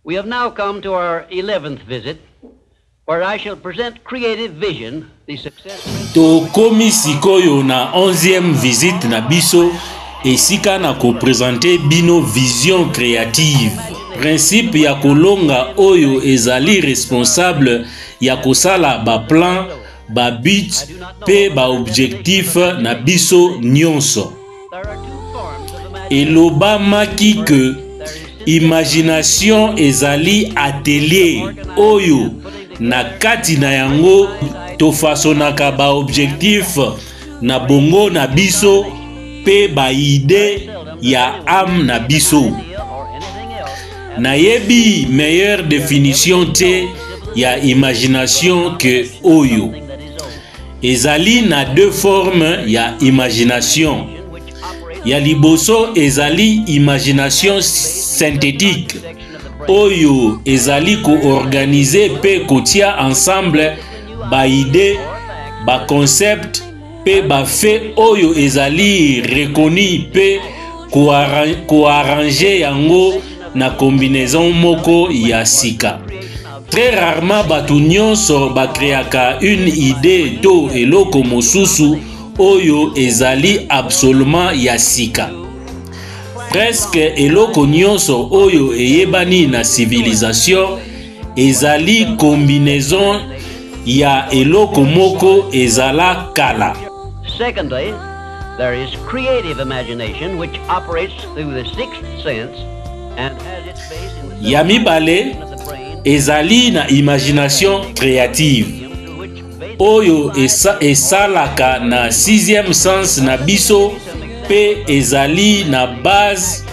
We have now come to our 11th visit, where I shall present Creative Vision, the success. To komi sikoyo na 11e visite na biso esika na ko présenter bino vision créative. Principe ya kolonga oyo ezali responsable ya kosala ba plan, ba but pe ba objectif na biso nyonso. Elobamaki que imagination ezali atelier oyo na kati na yango tofasonaka ba objectif na bongo na biso pe ba idée ya âme na biso. Nayebi meilleure définition te ya imagination que oyo. Ezali na deux formes ya imagination. Ya liboso ezali imagination synthétique. Oyo ezali ko-organiser pe kotia ensemble ba idée, ba concept pe ba fait oyo ezali reconnu pe ko-arranger yango na combinaison moko ya sika. Très rarement batu nyonso ba créaka une idée to eloko mosusu oyo ezali absolument ya sika. Presque eloko nyonso oyo eyebani na civilisation ezali combinaison ya eloko moko ezala kala. Secondly, there is creative imagination which operates through the sixth sense and has its base in the ya mibale ezali na imagination créative oyo esalaka na 6e sens na biso pe ezali na base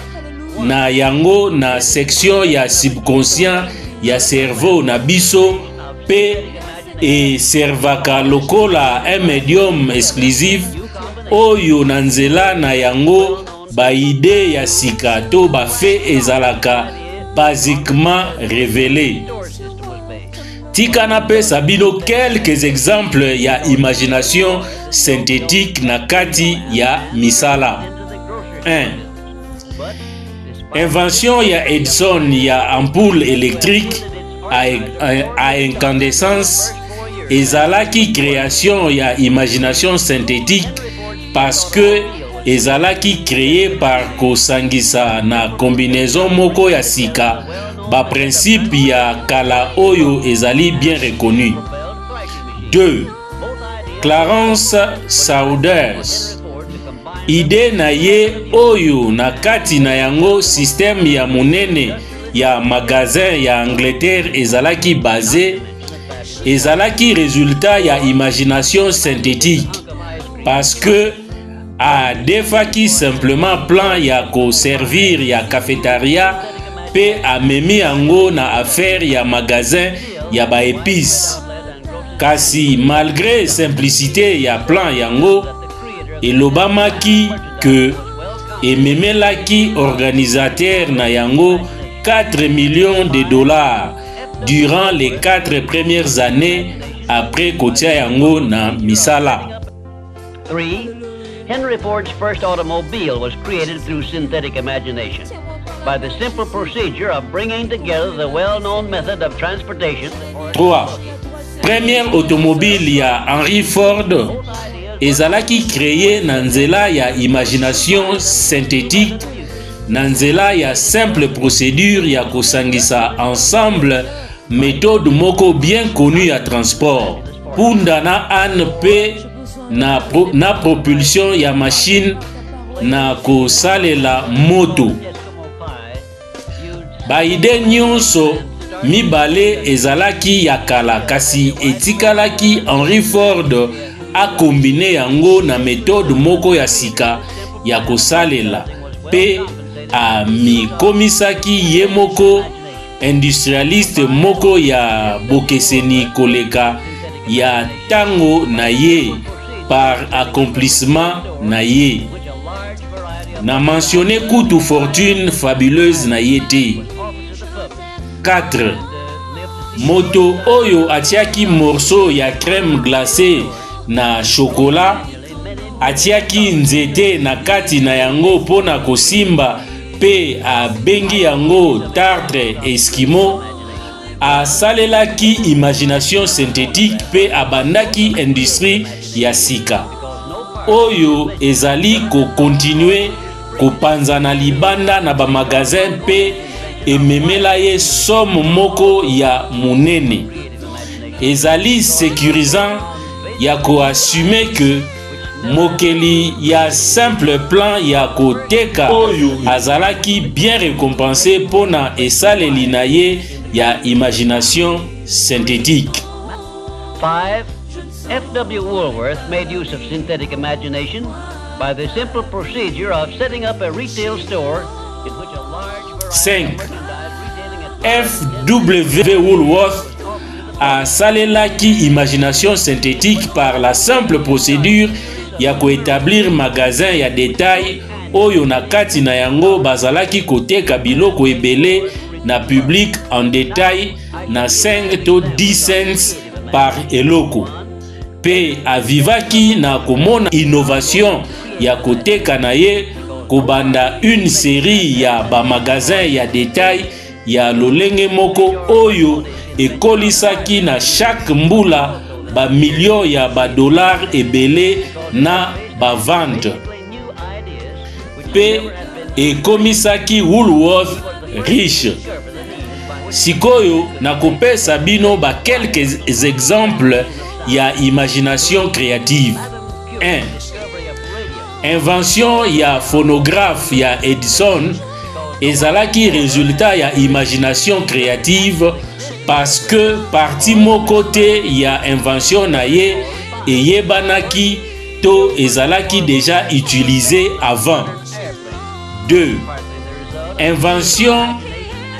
na yango na section ya subconscient ya cerveau na biso pe eservaka lokola un médium exclusif oyo na nzela na yango ba idée ya sika to ba fait ezalaka basiquement révélé. Tika na pesa bino quelques exemples ya imagination synthétique na kati ya misala. 1. Invention ya Edison ya ampoule électrique à incandescence ezalaki création ya imagination synthétique parce que ezalaki créé par kosangisa na combinaison moko ya sika ba principe ya kala oyo ezali bien reconnu. 2. Clarence Saunders idée na ye oyo na kati na yango système ya monene ya magasin ya Angleterre ezalaki basé ezalaki résultat ya imagination synthétique parce que a defaki simplement plan ya ko servir ya cafétéria pe amemi yango na affaire ya magasin ya ba épices. Kasi malgré simplicité ya plan yango elobamaki que ememelaki organisateur na yango 4 millions de dollars durant les 4 premières années après kotia yango na misala. 3. Henry Ford's first automobile was created through synthetic imagination by the simple procedure of bringing together the well-known method of transportation. 3. Première automobile ya Henry Ford ezalaki créé na nzela ya imagination synthétique na nzela ya simple procédure ya kosangisa ensemble méthode moko bien connue ya transport. Punda na ane pe na propulsion ya machine na kosalela moto. Ba idée nyonso mibale ezalaki ya kala kasi etikalaki Henry Ford a combiner yango na méthode moko ya sika ya kosalela pe a mikomisaki ye moko industrialiste moko ya bokeseni koleka ya tango na ye par accomplissement na ye. Na mentionné kutu fortune fabuleuse na ye te. 4. Moto oyo atiaki morceau ya crème glacée na chocolat atiaki nzete na kati na yango pona kosimba pe abengi yango tartre Eskimo, asalelaki imagination synthétique pe abandaki industrie ya sika oyo ezali ko continuer kopanzana libanda na ba magasin pe ememela ye somme moko ya munene. Ezali sécurisant ya ko assumer que mokeli ya simple plan ya koteka azalaki bien récompensé pona esaleli na ye ya imagination synthétique. 5. F.W. Woolworth made use of synthetic imagination by the simple procedure of setting up a retail store in which a large variety 5. F.W. Woolworth a salelaki imagination synthétique par la simple procédure ya koétablir magasin ya détail oyo na kati na yango bazalaki koteka biloko ebele na public en détail na 5 to 10 cents par eloko. Pe avivaki na komona innovation ya koteka na ye kobanda une série ya ba magasin ya détail ya lolenge moko oyo ekolisaki na chaque mbula ba million ya ba dollars ebele na ba vente. Pe ekomisaki Woolworth riche. Sikoyo nakopesa bino ba quelques exemples ya imagination créative. 1. Invention ya phonographe ya Edison ezalaki résultat ya imagination créative parce que parti moko te ya invention na ye eyebanaki to ezalaki déjà utilisé avant. 2. Invention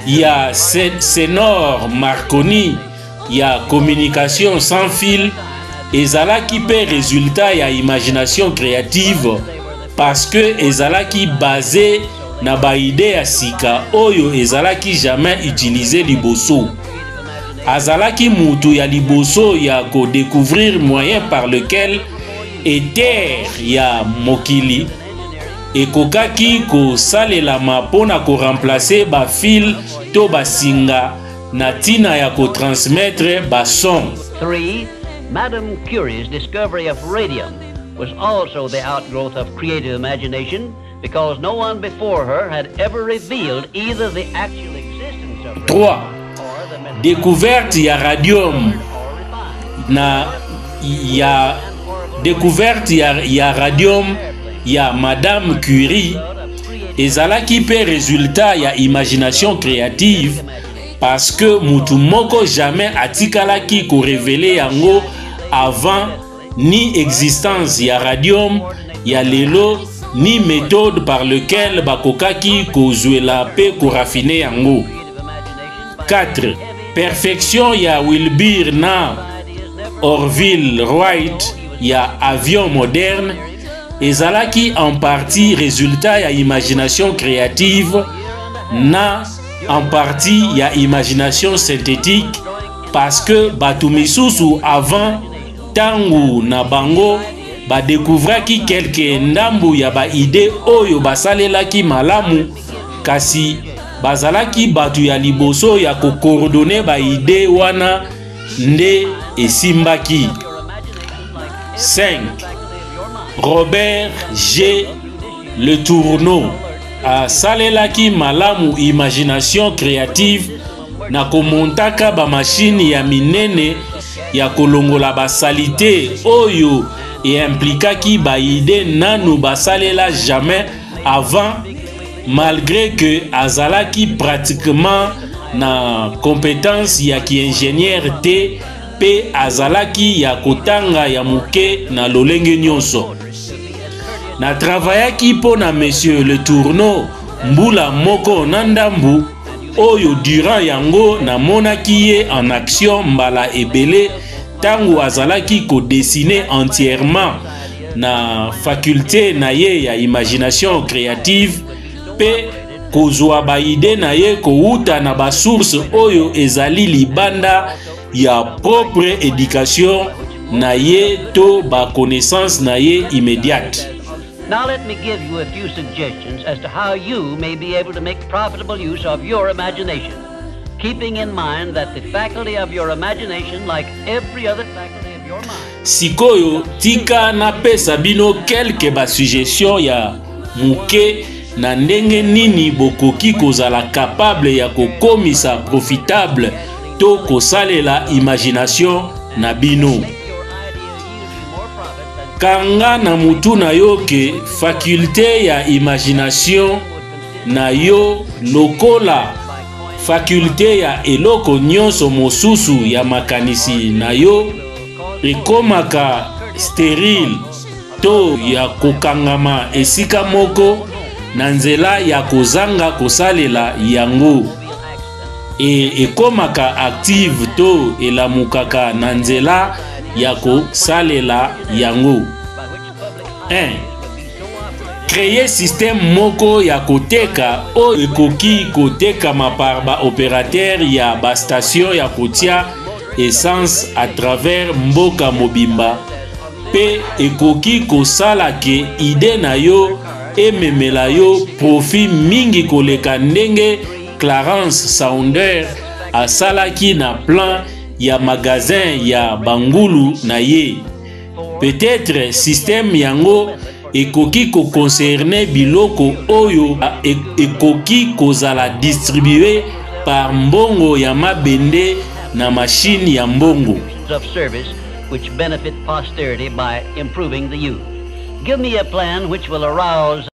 ya Senor Marconi ya communication sans fil ezalaki pe résultat ya imagination créative parce que ezalaki basé na ba idée ya sika oyo ezalaki jamais utilisé liboso. Azalaki mutu ya liboso ya ko découvrir moyen par lequel éther ya mokili ekokaki ko salelama pona ko remplacer ba fil to ba singa na tina ya ko transmettre ba son. 3. Madame Curie's discovery of radium was also the outgrowth of creative imagination because no one before her had ever revealed either the actual existence of 3. Découverte ya radium na ya découverte ya radium ya Madame Curie ezalaki pe résultat ya imagination créative parce que mutu moko jamais atikalaki ko révéler yango avant ni existence ya radium ya lelo ni méthode par lequel bakokaki ko zuela pe ko raffiner yango. 4. Perfection ya Wilbur na Orville Wright ya avion moderne ezalaki en partie résultat ya imagination créative na en partie ya imagination synthétique parce que batu misusu avant tangu na bango ba découvraki quelques ndambu ya ba idée oyo basalelaki malamu kasi bazalaki batu ya liboso ya ko coordonner ba idée wana nde esimbaki. 5. Robert G. Le Tourneau a salelaki malamu imagination créative na komontaka ba machine ya minene ya kolongola ba salité oyo et implikaki ba idée nanu basalela jamais avant malgré que azalaki pratiquement na compétence ya ki ingénieur te pe azalaki ya kotanga ya muke na lolenge nyonso. Na travaillaki pona monsieur Le Tourneau mbula moko na ndambu oyo durant yango na monaki ye en action mbala ebele tangu azalaki ko dessiner entièrement na faculté na ye ya imagination créative pe kozwa ba idée na ye kouta na ba source oyo ezali libanda ya propre éducation na ye to ba connaissance na ye immédiate. Now let me give you a few suggestions as to how you may be able to make profitable use of your imagination, keeping in mind that the faculty of your imagination, like every other faculty of your mind. Sikoyo tika na pesa bino quelques suggestions ya muke na ndenge nini bokoki kozala capable ya kokomisa profitable to kosalela imagination na bino. Kanga na mutu na yo ke faculté ya imagination na yo lokola faculté ya eloko nyonso mosusu ya makanisi na yo ekomaka sterile to ya kokangama esika moko na nzela ya kozanga kosalela yango ekomaka active to elamukaka na nzela ya kosalela yango. 1. Créer système moko ya koteka o ekoki kotekama par ba opérateur ya ba station ya kotia essence à travers mboka mobimba pe ekoki kosala ke ide na yo ememela yo profit mingi koleka ndenge Clarence Saunders asalaki na plan ya magasin ya bangulu na ye. Peut-être système yango ekoki ko concerner biloko oyo ekoki kozala distribué par mbongo ya mabende na machine ya mbongo of service which benefit posterity by improving the youth. Give me a plan which will arouse